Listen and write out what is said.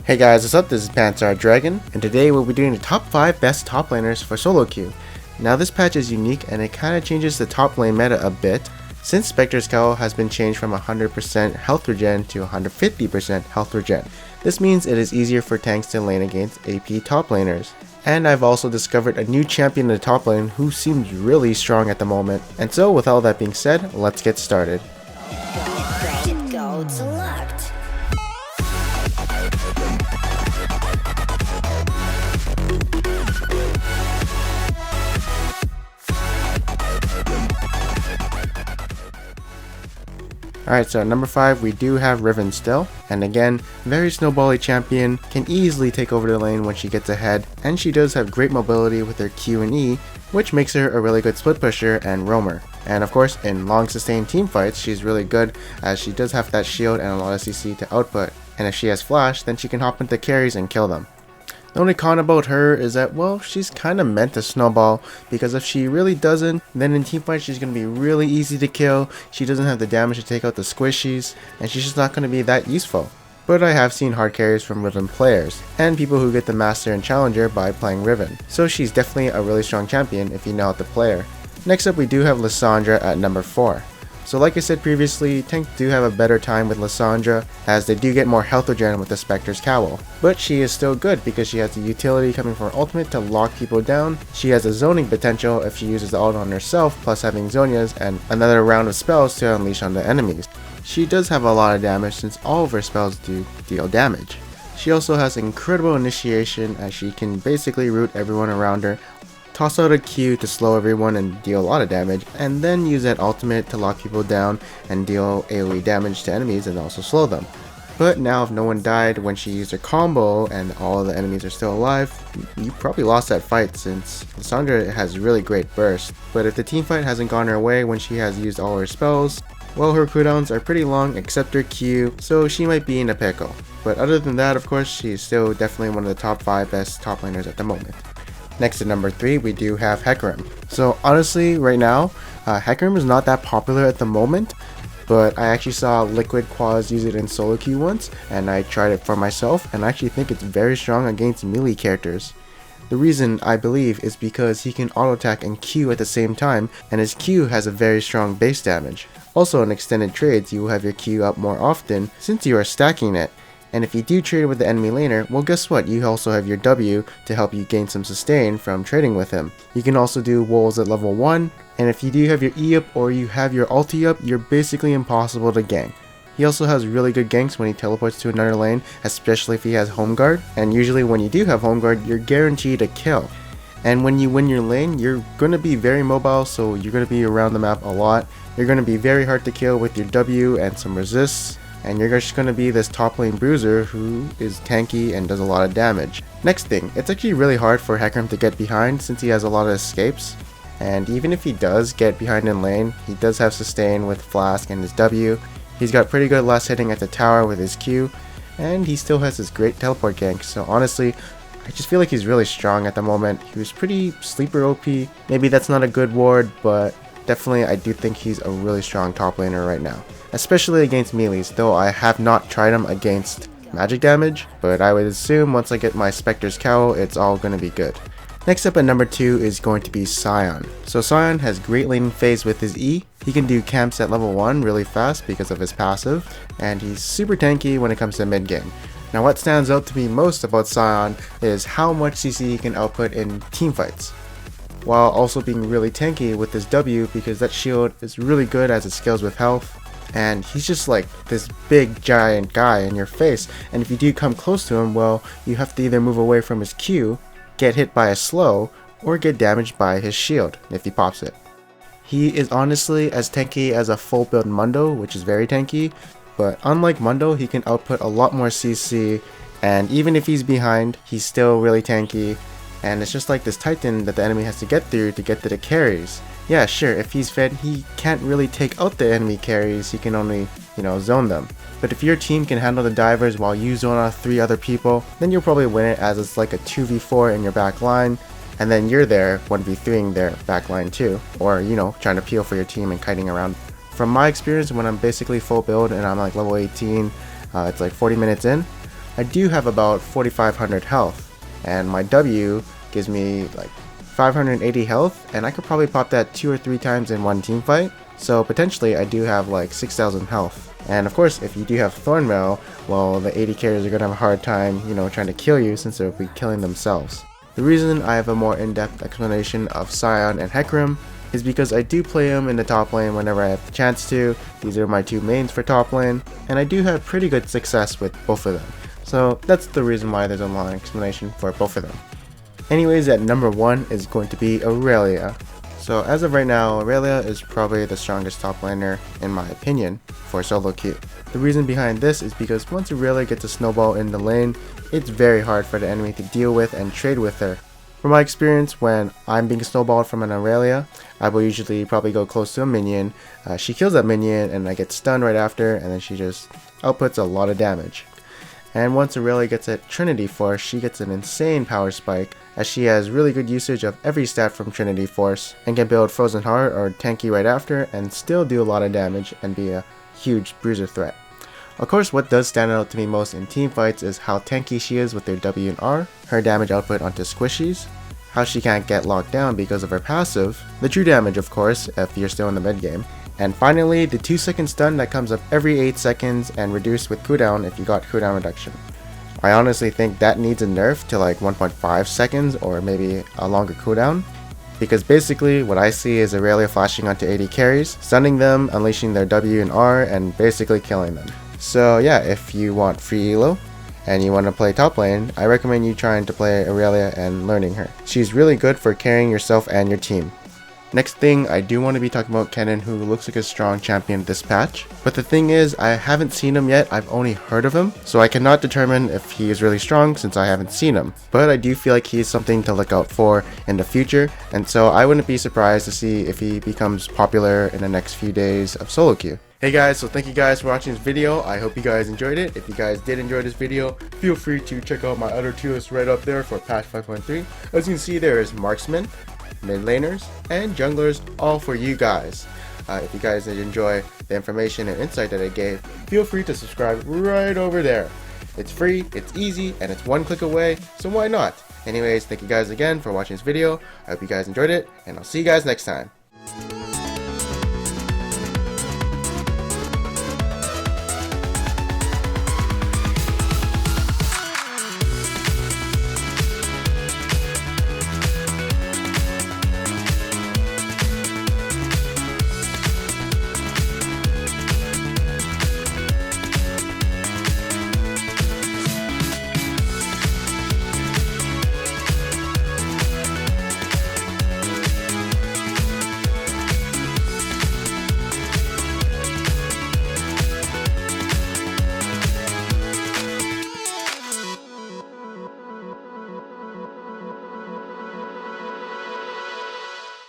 Hey guys, what's up? This is Panzer Dragon, and today we'll be doing the top 5 best top laners for solo queue. Now this patch is unique and it kinda changes the top lane meta a bit, since Spectre's Cowl has been changed from 100% health regen to 150% health regen. This means it is easier for tanks to lane against AP top laners. And I've also discovered a new champion in the top lane who seems really strong at the moment. And so with all that being said, let's get started. Go select. Alright, so at number 5 we do have Riven still, and again, very snowbally champion, can easily take over the lane when she gets ahead, and she does have great mobility with her Q and E, which makes her a really good split pusher and roamer. And of course, in long sustained team fights, she's really good as she does have that shield and a lot of CC to output, and if she has flash, then she can hop into carries and kill them. The only con about her is that, well, she's kinda meant to snowball, because if she really doesn't, then in teamfight she's gonna be really easy to kill, she doesn't have the damage to take out the squishies, and she's just not gonna be that useful. But I have seen hard carries from Riven players, and people who get the Master and Challenger by playing Riven, so she's definitely a really strong champion if you know how to play her. Next up we do have Lissandra at number 4. So like I said previously, tanks do have a better time with Lissandra, as they do get more health regen with the Spectre's Cowl. But she is still good because she has the utility coming from her ultimate to lock people down, she has a zoning potential if she uses the ult on herself plus having Zhonya's and another round of spells to unleash on the enemies. She does have a lot of damage since all of her spells do deal damage. She also has incredible initiation as she can basically root everyone around her, toss out a Q to slow everyone and deal a lot of damage, and then use that ultimate to lock people down and deal AoE damage to enemies and also slow them. But now if no one died when she used her combo and all of the enemies are still alive, you probably lost that fight since Lissandra has really great burst. But if the teamfight hasn't gone her way when she has used all her spells, well, her cooldowns are pretty long except her Q, so she might be in a pickle. But other than that, of course, she's still definitely one of the top 5 best top laners at the moment. Next at number 3 we do have Hecarim. So honestly right now, Hecarim is not that popular at the moment, but I actually saw Liquid Quaz use it in solo queue once, and I tried it for myself, and I actually think it's very strong against melee characters. The reason I believe is because he can auto attack and Q at the same time, and his Q has a very strong base damage. Also in extended trades you will have your Q up more often since you are stacking it. And if you do trade with the enemy laner, well guess what, you also have your W to help you gain some sustain from trading with him. You can also do wolves at level 1, and if you do have your E up or you have your ulti up, you're basically impossible to gank. He also has really good ganks when he teleports to another lane, especially if he has home guard, and usually when you do have home guard, you're guaranteed a kill. And when you win your lane, you're going to be very mobile, so you're going to be around the map a lot. You're going to be very hard to kill with your W and some resists, and you're just going to be this top lane bruiser who is tanky and does a lot of damage. Next thing, it's actually really hard for Hecarim to get behind since he has a lot of escapes, and even if he does get behind in lane, he does have sustain with Flask and his W, he's got pretty good last hitting at the tower with his Q, and he still has his great teleport gank, so honestly, I just feel like he's really strong at the moment. He was pretty sleeper OP, maybe that's not a good word, but definitely I do think he's a really strong top laner right now. Especially against melees, though I have not tried him against magic damage, but I would assume once I get my Spectre's Cowl, it's all going to be good. Next up at number 2 is going to be Sion. So Sion has great laning phase with his E, he can do camps at level 1 really fast because of his passive, and he's super tanky when it comes to mid game. Now what stands out to me most about Sion is how much CC he can output in teamfights, while also being really tanky with his W because that shield is really good as it scales with health. And he's just like this big giant guy in your face, and if you do come close to him, well, you have to either move away from his Q, get hit by a slow, or get damaged by his shield if he pops it. He is honestly as tanky as a full build Mundo, which is very tanky, but unlike Mundo, he can output a lot more CC, and even if he's behind, he's still really tanky, and it's just like this Titan that the enemy has to get through to get to the carries. Yeah, sure, if he's fed, he can't really take out the enemy carries, he can only, zone them. But if your team can handle the divers while you zone out 3 other people, then you'll probably win it as it's like a 2v4 in your back line, and then you're there 1v3ing their back line too, or, trying to peel for your team and kiting around. From my experience, when I'm basically full build and I'm like level 18, it's like 40 minutes in, I do have about 4500 health, and my W gives me like 580 health, and I could probably pop that 2 or 3 times in one team fight, so potentially I do have like 6000 health. And of course, if you do have Thornmail, well, the AD carriers are gonna have a hard time, trying to kill you since they'll be killing themselves. The reason I have a more in-depth explanation of Sion and Hecarim is because I do play them in the top lane whenever I have the chance to. These are my 2 mains for top lane, and I do have pretty good success with both of them. So that's the reason why there's a long explanation for both of them. Anyways, at number 1 is going to be Aurelia. So as of right now, Aurelia is probably the strongest top laner in my opinion for solo queue. The reason behind this is because once Aurelia gets a snowball in the lane, it's very hard for the enemy to deal with and trade with her. From my experience, when I'm being snowballed from an Aurelia, I will usually probably go close to a minion. She kills that minion and I get stunned right after, and then she just outputs a lot of damage. And once Aurelia gets a Trinity Force, she gets an insane power spike, as she has really good usage of every stat from Trinity Force, and can build Frozen Heart or Tanky right after, and still do a lot of damage and be a huge bruiser threat. Of course, what does stand out to me most in team fights is how tanky she is with her W and R, her damage output onto squishies, how she can't get locked down because of her passive, the true damage of course if you're still in the mid game, and finally the 2-second stun that comes up every 8 seconds and reduced with cooldown if you got cooldown reduction. I honestly think that needs a nerf to like 1.5 seconds or maybe a longer cooldown, because basically what I see is Aurelia flashing onto AD carries, stunning them, unleashing their W and R, and basically killing them. So yeah, if you want free elo and you want to play top lane, I recommend you trying to play Aurelia and learning her. She's really good for carrying yourself and your team. Next thing, I do want to be talking about Kennen, who looks like a strong champion this patch. But the thing is, I haven't seen him yet, I've only heard of him, so I cannot determine if he is really strong since I haven't seen him. But I do feel like he is something to look out for in the future, and so I wouldn't be surprised to see if he becomes popular in the next few days of solo queue. Hey guys, so thank you guys for watching this video. I hope you guys enjoyed it. If you guys did enjoy this video, feel free to check out my other tier list right up there for patch 5.3. As you can see, there is marksman, mid laners, and junglers, all for you guys. If you guys did enjoy the information and insight that I gave, feel free to subscribe right over there. It's free, it's easy, and it's one click away, so why not? Anyways, thank you guys again for watching this video. I hope you guys enjoyed it, and I'll see you guys next time.